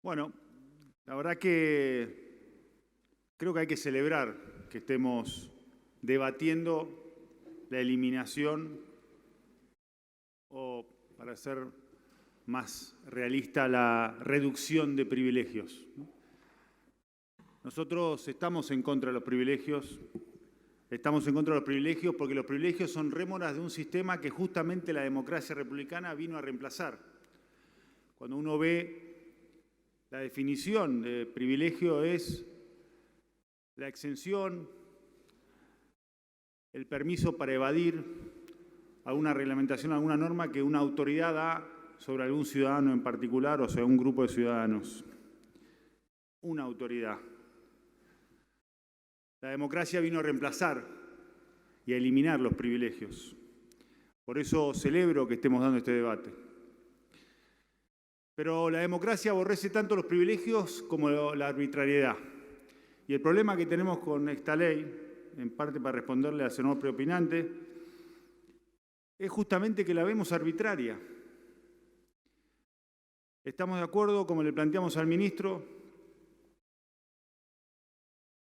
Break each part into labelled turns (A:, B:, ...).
A: Bueno, la verdad que creo que hay que celebrar que estemos debatiendo la eliminación o, para ser más realista, la reducción de privilegios. Nosotros estamos en contra de los privilegios. Estamos en contra de los privilegios porque los privilegios son rémoras de un sistema que justamente la democracia republicana vino a reemplazar. Cuando uno ve la definición de privilegio es la exención, el permiso para evadir alguna reglamentación, alguna norma que una autoridad da sobre algún ciudadano en particular o sobre un grupo de ciudadanos. Una autoridad. La democracia vino a reemplazar y a eliminar los privilegios. Por eso celebro que estemos dando este debate. Pero la democracia aborrece tanto los privilegios como la arbitrariedad. Y el problema que tenemos con esta ley, en parte para responderle al senador preopinante, es justamente que la vemos arbitraria. Estamos de acuerdo, como le planteamos al ministro,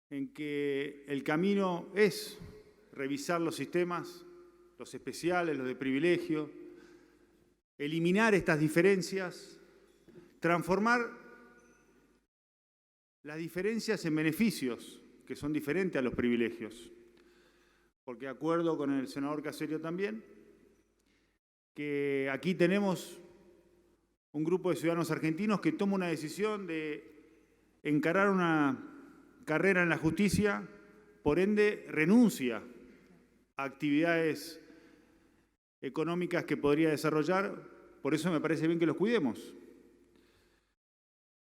A: en que el camino es revisar los sistemas, los especiales, los de privilegio, eliminar estas diferencias, transformar las diferencias en beneficios, que son diferentes a los privilegios. Porque de acuerdo con el senador Caserio también, que aquí tenemos un grupo de ciudadanos argentinos que toma una decisión de encarar una carrera en la justicia, por ende renuncia a actividades económicas que podría desarrollar, por eso me parece bien que los cuidemos.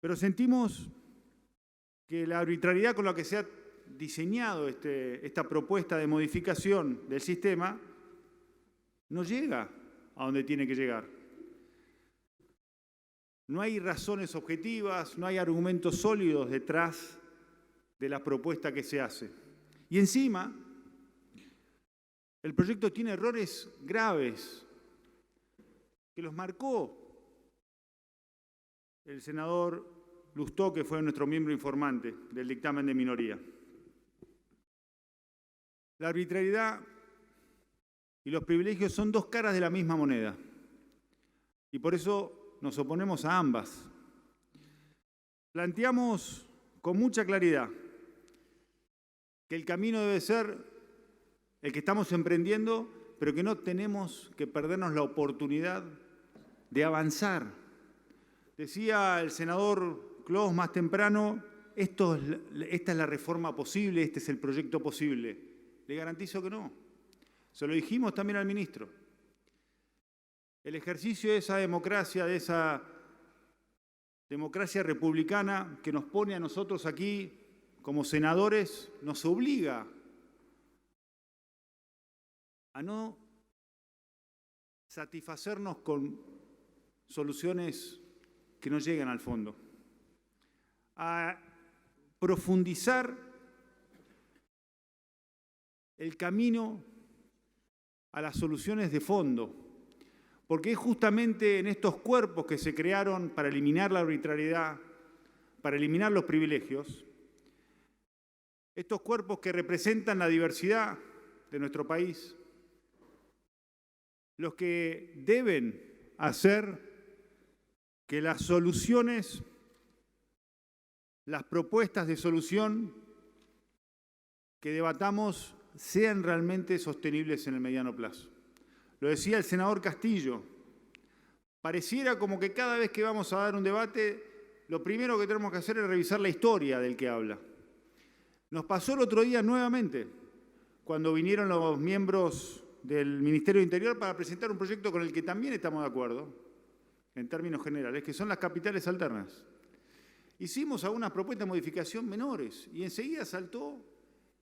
A: Pero sentimos que la arbitrariedad con la que se ha diseñado esta propuesta de modificación del sistema no llega a donde tiene que llegar. No hay razones objetivas, no hay argumentos sólidos detrás de la propuesta que se hace. Y encima, el proyecto tiene errores graves que los marcó el senador Lustó, que fue nuestro miembro informante del dictamen de minoría. La arbitrariedad y los privilegios son dos caras de la misma moneda. Y por eso nos oponemos a ambas. Planteamos con mucha claridad que el camino debe ser el que estamos emprendiendo, pero que no tenemos que perdernos la oportunidad de avanzar. Decía el senador Clos más temprano, esta es la reforma posible, este es el proyecto posible. Le garantizo que no. Se lo dijimos también al ministro. El ejercicio de esa democracia republicana que nos pone a nosotros aquí como senadores, nos obliga a no satisfacernos con soluciones que no llegan al fondo, a profundizar el camino a las soluciones de fondo, porque es justamente en estos cuerpos que se crearon para eliminar la arbitrariedad, para eliminar los privilegios, estos cuerpos que representan la diversidad de nuestro país, los que deben hacer que las soluciones, las propuestas de solución que debatamos sean realmente sostenibles en el mediano plazo. Lo decía el senador Castillo, pareciera como que cada vez que vamos a dar un debate, lo primero que tenemos que hacer es revisar la historia del que habla. Nos pasó el otro día nuevamente, cuando vinieron los miembros del Ministerio de Interior para presentar un proyecto con el que también estamos de acuerdo, en términos generales, que son las capitales alternas. Hicimos algunas propuestas de modificación menores y enseguida saltó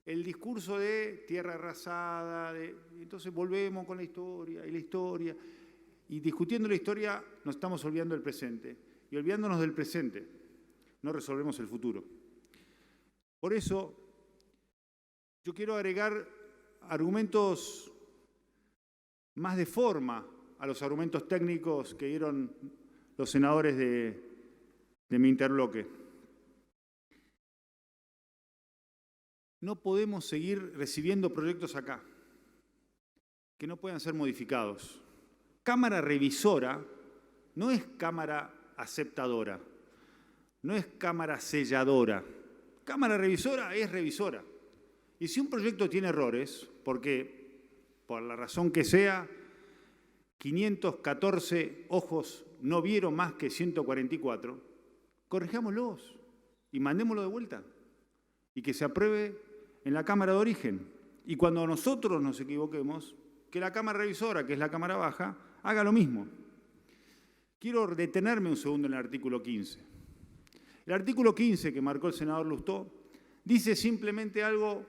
A: el discurso de tierra arrasada, entonces volvemos con la historia, y discutiendo la historia nos estamos olvidando del presente. Y olvidándonos del presente, no resolvemos el futuro. Por eso, yo quiero agregar argumentos más de forma a los argumentos técnicos que dieron los senadores de de mi interbloque. No podemos seguir recibiendo proyectos acá que no puedan ser modificados. Cámara revisora no es cámara aceptadora, no es cámara selladora. Cámara revisora es revisora. Y si un proyecto tiene errores, porque por la razón que sea, 514 ojos no vieron más que 144, corrijámoslos y mandémoslo de vuelta y que se apruebe en la Cámara de Origen. Y cuando nosotros nos equivoquemos, que la Cámara Revisora, que es la Cámara Baja, haga lo mismo. Quiero detenerme un segundo en el artículo 15. El artículo 15 que marcó el senador Lustó dice simplemente algo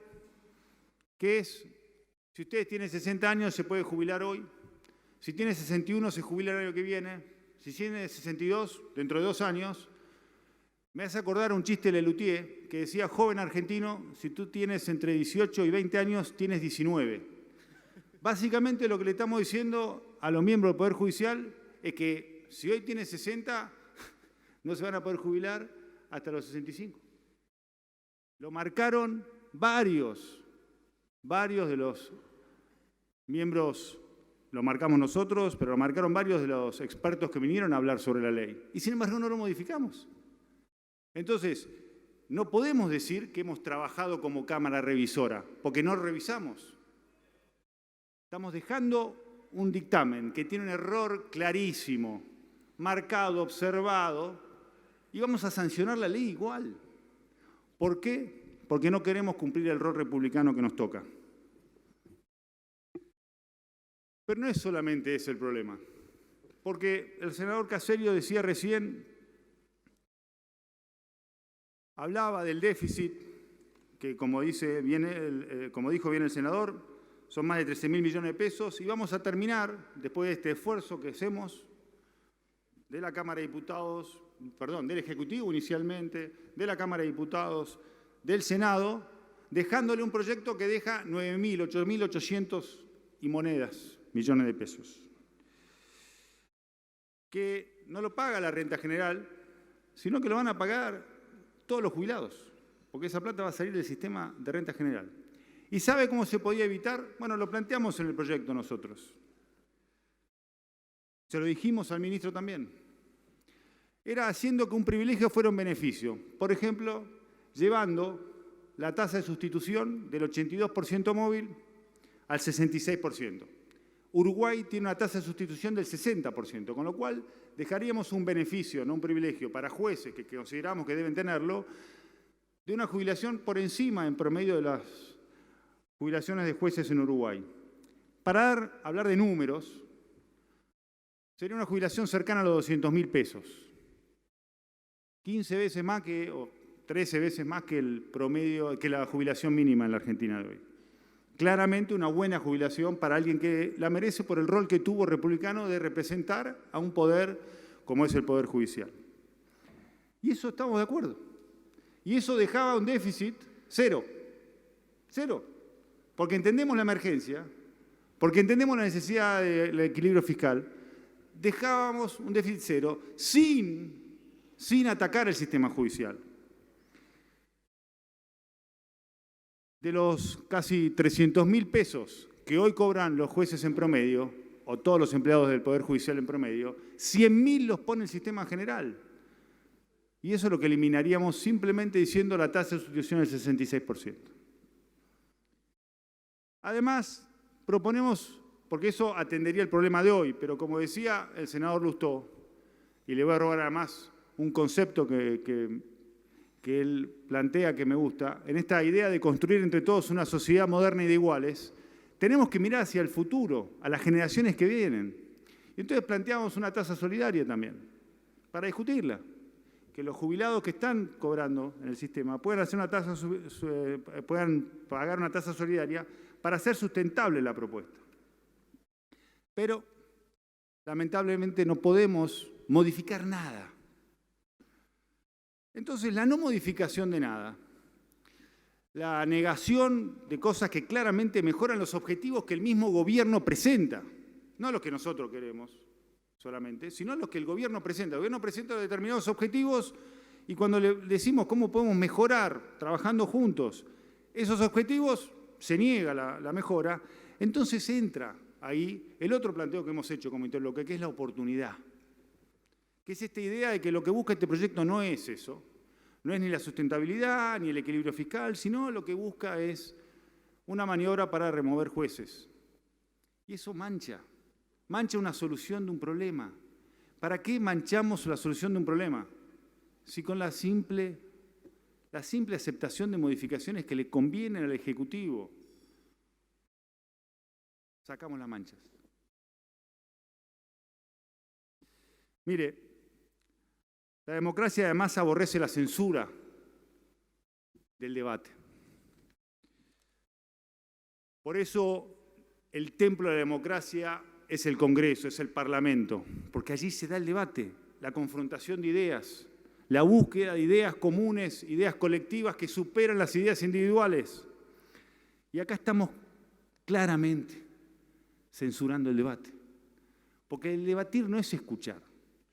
A: que es, si ustedes tienen 60 años se puede jubilar hoy, si tiene 61 se jubila el año que viene, si tiene 62 dentro de 2 años. Me hace acordar un chiste de Lelutier que decía, joven argentino, si tú tienes entre 18 y 20 años, tienes 19. Básicamente lo que le estamos diciendo a los miembros del Poder Judicial es que si hoy tienes 60, no se van a poder jubilar hasta los 65. Lo marcaron varios de los miembros, lo marcamos nosotros, pero lo marcaron varios de los expertos que vinieron a hablar sobre la ley. Y sin embargo no lo modificamos. Entonces, no podemos decir que hemos trabajado como Cámara Revisora, porque no revisamos. Estamos dejando un dictamen que tiene un error clarísimo, marcado, observado, y vamos a sancionar la ley igual. ¿Por qué? Porque no queremos cumplir el rol republicano que nos toca. Pero no es solamente ese el problema, porque el senador Caserio decía recién, hablaba del déficit, que como dijo bien el senador, son más de 13.000 millones de pesos, y vamos a terminar, después de este esfuerzo que hacemos, de la Cámara de Diputados, perdón, del Ejecutivo inicialmente, de la Cámara de Diputados, del Senado, dejándole un proyecto que deja 8.800 y monedas millones de pesos, que no lo paga la renta general, sino que lo van a pagar todos los jubilados, porque esa plata va a salir del sistema de renta general. ¿Y sabe cómo se podía evitar? Bueno, lo planteamos en el proyecto nosotros. Se lo dijimos al ministro también. Era haciendo que un privilegio fuera un beneficio. Por ejemplo, llevando la tasa de sustitución del 82% móvil al 66%. Uruguay tiene una tasa de sustitución del 60%, con lo cual dejaríamos un beneficio, no un privilegio, para jueces que consideramos que deben tenerlo, de una jubilación por encima en promedio de las jubilaciones de jueces en Uruguay. Para hablar de números, sería una jubilación cercana a los 200.000 pesos. 15 veces más o 13 veces más que el promedio, que la jubilación mínima en la Argentina de hoy. Claramente una buena jubilación para alguien que la merece por el rol que tuvo republicano de representar a un poder como es el Poder Judicial. Y eso estamos de acuerdo. Y eso dejaba un déficit cero. Cero. Porque entendemos la emergencia, porque entendemos la necesidad del equilibrio fiscal, dejábamos un déficit cero sin atacar el sistema judicial. De los casi 300.000 pesos que hoy cobran los jueces en promedio, o todos los empleados del Poder Judicial en promedio, 100.000 los pone el sistema general. Y eso es lo que eliminaríamos simplemente diciendo la tasa de sustitución del 66%. Además, proponemos, porque eso atendería el problema de hoy, pero como decía el senador Lustó, y le voy a robar además un concepto que él plantea que me gusta, en esta idea de construir entre todos una sociedad moderna y de iguales, tenemos que mirar hacia el futuro, a las generaciones que vienen. Y entonces planteamos una tasa solidaria también, para discutirla. Que los jubilados que están cobrando en el sistema puedan pagar una tasa solidaria para hacer sustentable la propuesta. Pero, lamentablemente, no podemos modificar nada. Entonces, la no modificación de nada, la negación de cosas que claramente mejoran los objetivos que el mismo gobierno presenta, no los que nosotros queremos, solamente, sino los que el gobierno presenta. El gobierno presenta determinados objetivos y cuando le decimos cómo podemos mejorar trabajando juntos esos objetivos, se niega la mejora. Entonces entra ahí el otro planteo que hemos hecho como interbloque, que es la oportunidad. Que es esta idea de que lo que busca este proyecto no es eso, no es ni la sustentabilidad ni el equilibrio fiscal, sino lo que busca es una maniobra para remover jueces. Y eso mancha una solución de un problema. ¿Para qué manchamos la solución de un problema? Si con la simple aceptación de modificaciones que le convienen al Ejecutivo, sacamos las manchas. Mire, la democracia además aborrece la censura del debate. Por eso el templo de la democracia es el Congreso, es el Parlamento, porque allí se da el debate, la confrontación de ideas, la búsqueda de ideas comunes, ideas colectivas que superan las ideas individuales. Y acá estamos claramente censurando el debate, porque el debatir no es escuchar.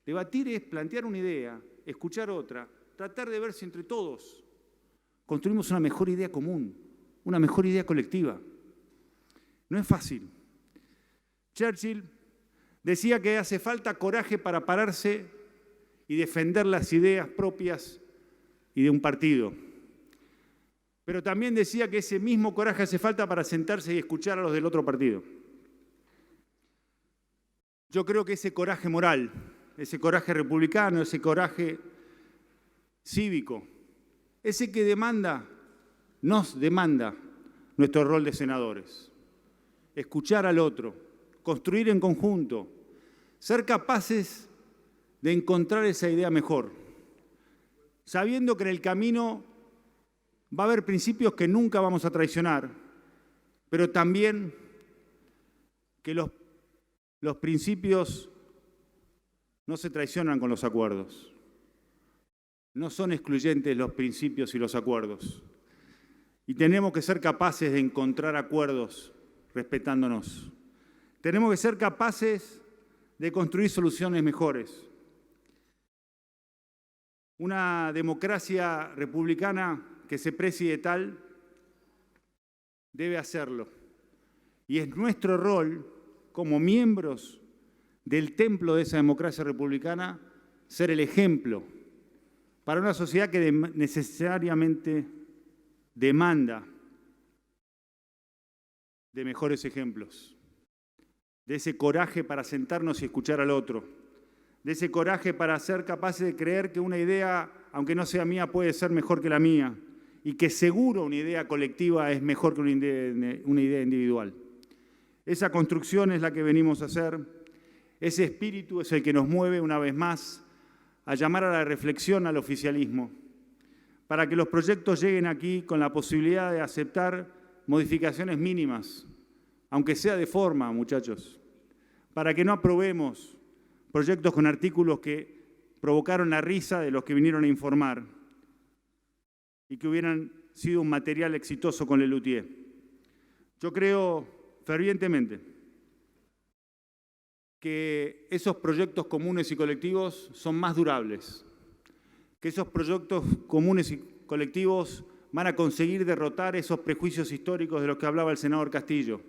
A: Debatir es plantear una idea, escuchar otra, tratar de ver si entre todos construimos una mejor idea común, una mejor idea colectiva. No es fácil. Churchill decía que hace falta coraje para pararse y defender las ideas propias y de un partido. Pero también decía que ese mismo coraje hace falta para sentarse y escuchar a los del otro partido. Yo creo que ese coraje moral, ese coraje republicano, ese coraje cívico, ese que nos demanda nuestro rol de senadores. Escuchar al otro, construir en conjunto, ser capaces de encontrar esa idea mejor, sabiendo que en el camino va a haber principios que nunca vamos a traicionar, pero también que los principios no se traicionan con los acuerdos. No son excluyentes los principios y los acuerdos. Y tenemos que ser capaces de encontrar acuerdos respetándonos. Tenemos que ser capaces de construir soluciones mejores. Una democracia republicana que se preside tal debe hacerlo. Y es nuestro rol, como miembros del templo de esa democracia republicana, ser el ejemplo para una sociedad que necesariamente demanda de mejores ejemplos, de ese coraje para sentarnos y escuchar al otro, de ese coraje para ser capaces de creer que una idea, aunque no sea mía, puede ser mejor que la mía, y que seguro una idea colectiva es mejor que una idea individual. Esa construcción es la que venimos a hacer, ese espíritu es el que nos mueve una vez más a llamar a la reflexión al oficialismo, para que los proyectos lleguen aquí con la posibilidad de aceptar modificaciones mínimas, aunque sea de forma, muchachos, para que no aprobemos proyectos con artículos que provocaron la risa de los que vinieron a informar y que hubieran sido un material exitoso con Lelutier. Yo creo fervientemente que esos proyectos comunes y colectivos son más durables, que esos proyectos comunes y colectivos van a conseguir derrotar esos prejuicios históricos de los que hablaba el senador Castillo,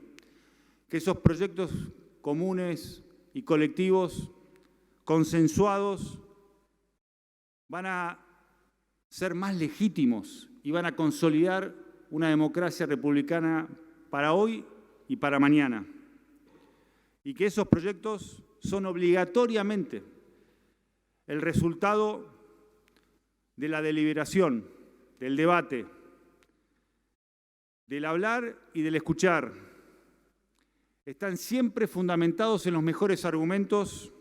A: que esos proyectos comunes y colectivos consensuados van a ser más legítimos y van a consolidar una democracia republicana para hoy y para mañana. Y que esos proyectos son obligatoriamente el resultado de la deliberación, del debate, del hablar y del escuchar. Están siempre fundamentados en los mejores argumentos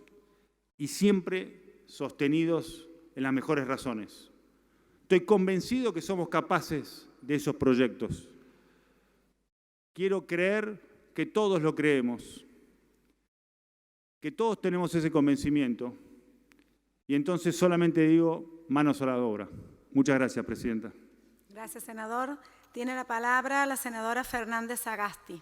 A: y siempre sostenidos en las mejores razones. Estoy convencido que somos capaces de esos proyectos. Quiero creer que todos lo creemos, que todos tenemos ese convencimiento. Y entonces solamente digo, manos a la obra. Muchas gracias, Presidenta.
B: Gracias, senador. Tiene la palabra la senadora Fernández Sagasti.